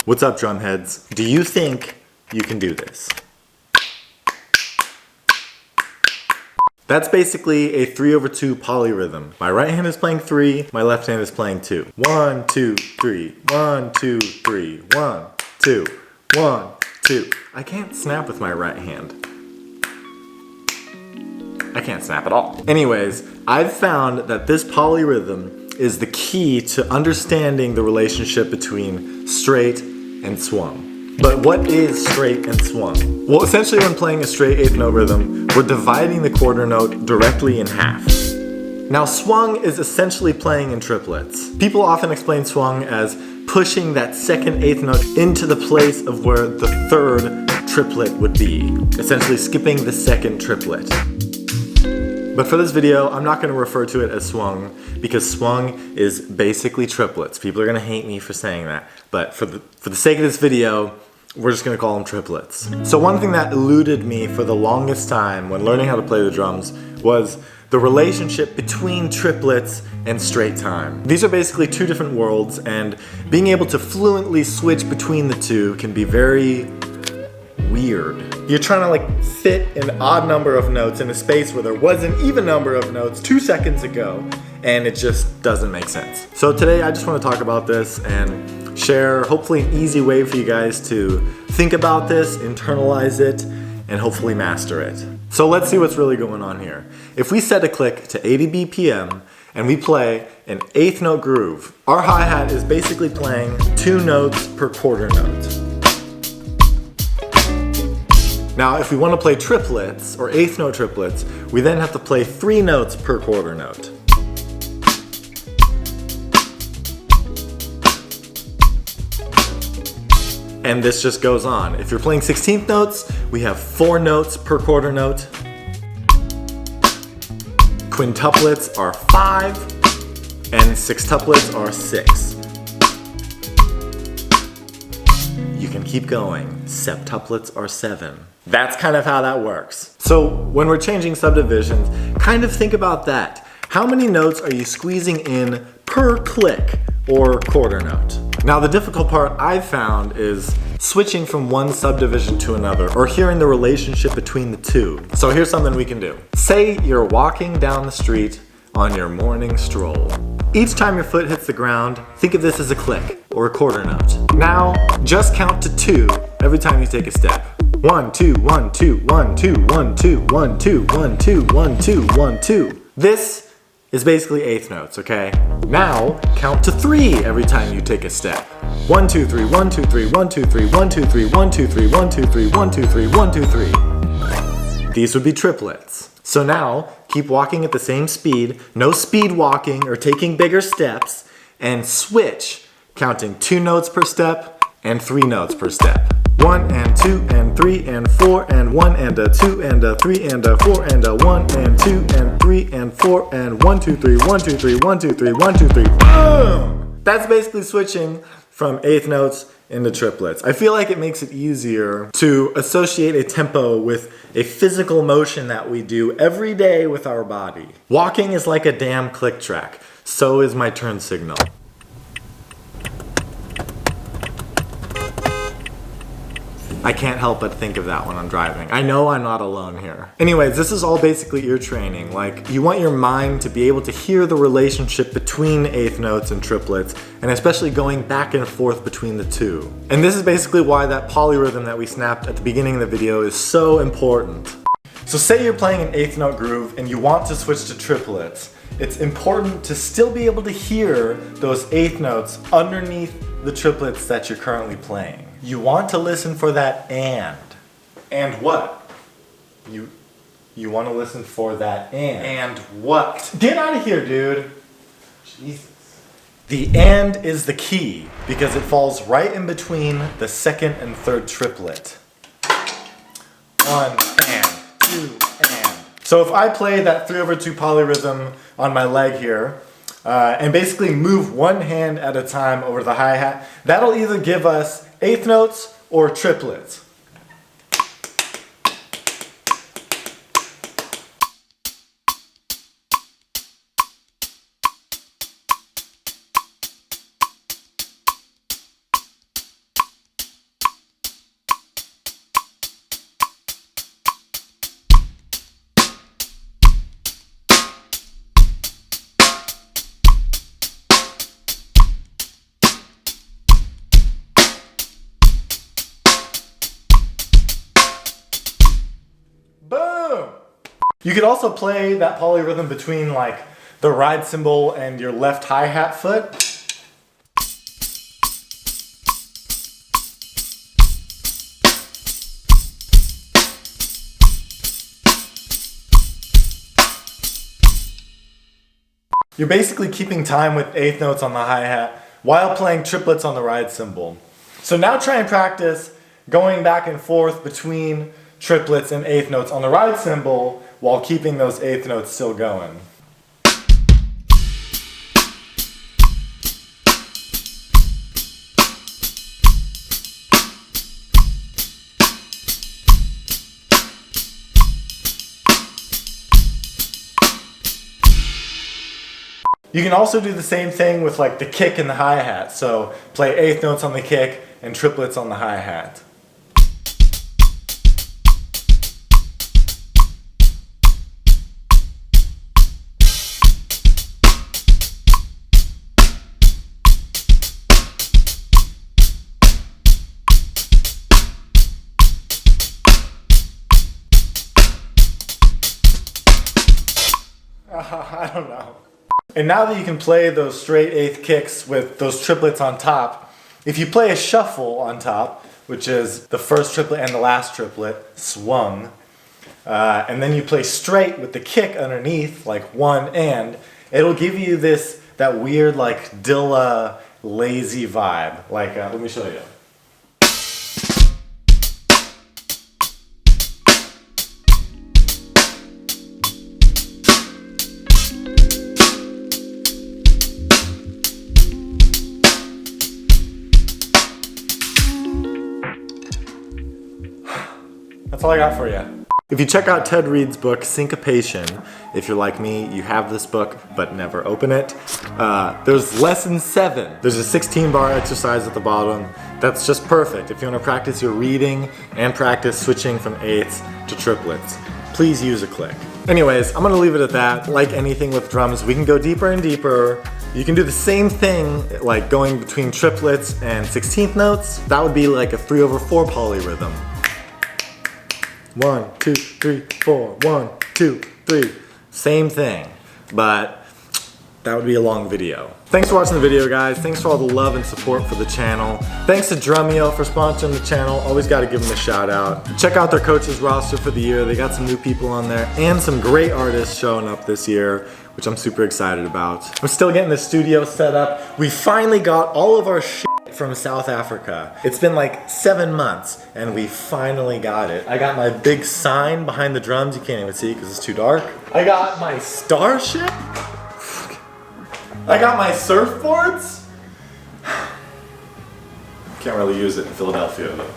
What's up, drumheads? Do you think you can do this? That's basically a 3/2 polyrhythm. My right hand is playing 3, my left hand is playing 2. 1, 2, 3, 1, 2, 3, 1, 2, 1, 2. I can't snap with my right hand. I can't snap at all. Anyways, I've found that this polyrhythm is the key to understanding the relationship between straight and swung. But what is straight and swung? Well, essentially when playing a straight eighth note rhythm, we're dividing the quarter note directly in half. Now, swung is essentially playing in triplets. People often explain swung as pushing that second eighth note into the place of where the third triplet would be, essentially skipping the second triplet. But for this video, I'm not going to refer to it as swung because swung is basically triplets. People are going to hate me for saying that, but for the sake of this video, we're just gonna call them triplets. So one thing that eluded me for the longest time when learning how to play the drums was the relationship between triplets and straight time. These are basically two different worlds, and being able to fluently switch between the two can be very weird. You're trying to like fit an odd number of notes in a space where there was an even number of notes 2 seconds ago, and it just doesn't make sense. So today I just want to talk about this and share hopefully an easy way for you guys to think about this, internalize it, and hopefully master it. So let's see what's really going on here. If we set a click to 80 BPM and we play an eighth note groove, our hi-hat is basically playing 2 notes per quarter note. Now, if we want to play triplets or eighth note triplets, we then have to play 3 notes per quarter note. And this just goes on. If you're playing 16th notes, we have 4 notes per quarter note. Quintuplets are 5, and sextuplets are 6. You can keep going. Septuplets are 7. That's kind of how that works. So when we're changing subdivisions, kind of think about that. How many notes are you squeezing in per click or quarter note? Now, the difficult part I've found is switching from one subdivision to another or hearing the relationship between the two. So here's something we can do. Say you're walking down the street on your morning stroll. Each time your foot hits the ground, think of this as a click or a quarter note. Now, just count to 2 every time you take a step. 1, 2, 1, 2, 1, 2, 1, 2, 1, 2, 1, 2, 1, 2, 1, 2. This is basically eighth notes, okay? Now, count to 3 every time you take a step. 1, 2, 3, 1, 2, 3, 1, 2, 3, 1, 2, 3, 1, 2, 3, 1, 2, 3, 1, 2, 3, 1, 2, 3. These would be triplets. So now, keep walking at the same speed, no speed walking or taking bigger steps, and switch, counting 2 notes per step and 3 notes per step. 1 and 2 and 3 and 4 and 1 and a 2 and a 3 and a 4 and a 1 and 2 and 3 and 4 and 1, 2, 3, 1, 2, 3, 1, 2, 3, 1, 2, 3. Boom! That's basically switching from eighth notes into triplets. I feel like it makes it easier to associate a tempo with a physical motion that we do every day with our body. Walking is like a damn click track. So is my turn signal. I can't help but think of that when I'm driving. I know I'm not alone here. Anyways, this is all basically ear training. Like, you want your mind to be able to hear the relationship between eighth notes and triplets, and especially going back and forth between the two. And this is basically why that polyrhythm that we snapped at the beginning of the video is so important. So say you're playing an eighth note groove and you want to switch to triplets. It's important to still be able to hear those eighth notes underneath the triplets that you're currently playing. You want to listen for that and. And what? You want to listen for that and. And what? Get out of here, dude. Jesus. The and is the key because it falls right in between the second and third triplet. 1 and 2 and. So if I play that 3/2 polyrhythm on my leg here, and basically move one hand at a time over the hi-hat, that'll either give us eighth notes or triplets. You could also play that polyrhythm between like the ride cymbal and your left hi-hat foot. You're basically keeping time with eighth notes on the hi-hat while playing triplets on the ride cymbal. So now try and practice going back and forth between triplets and eighth notes on the ride cymbal while keeping those eighth notes still going. You can also do the same thing with like the kick and the hi-hat. So play eighth notes on the kick and triplets on the hi-hat. I don't know. And now that you can play those straight eighth kicks with those triplets on top, if you play a shuffle on top, which is the first triplet and the last triplet, swung, and then you play straight with the kick underneath, like one and, it'll give you that weird like Dilla lazy vibe. Like, let me show you. That's all I got for you. If you check out Ted Reed's book, Syncopation, if you're like me, you have this book, but never open it. There's lesson 7. There's a 16-bar exercise at the bottom. That's just perfect if you want to practice your reading and practice switching from eighths to triplets. Please use a click. Anyways, I'm gonna leave it at that. Like anything with drums, we can go deeper and deeper. You can do the same thing, like going between triplets and 16th notes. That would be like a 3/4 polyrhythm. 1, 2, 3, 4, 1, 2, 3. Same thing, but that would be a long video. Thanks for watching the video, guys. Thanks for all the love and support for the channel. Thanks to Drumeo for sponsoring the channel. Always got to give them a shout out. Check out their coaches roster for the year. They got some new people on there and some great artists showing up this year, which I'm super excited about. I'm still getting the studio set up. We finally got all of our shit from South Africa. It's been like 7 months and we finally got it. I got my big sign behind the drums. You can't even see because it's too dark. I got my starship. I got my surfboards. Can't really use it in Philadelphia though.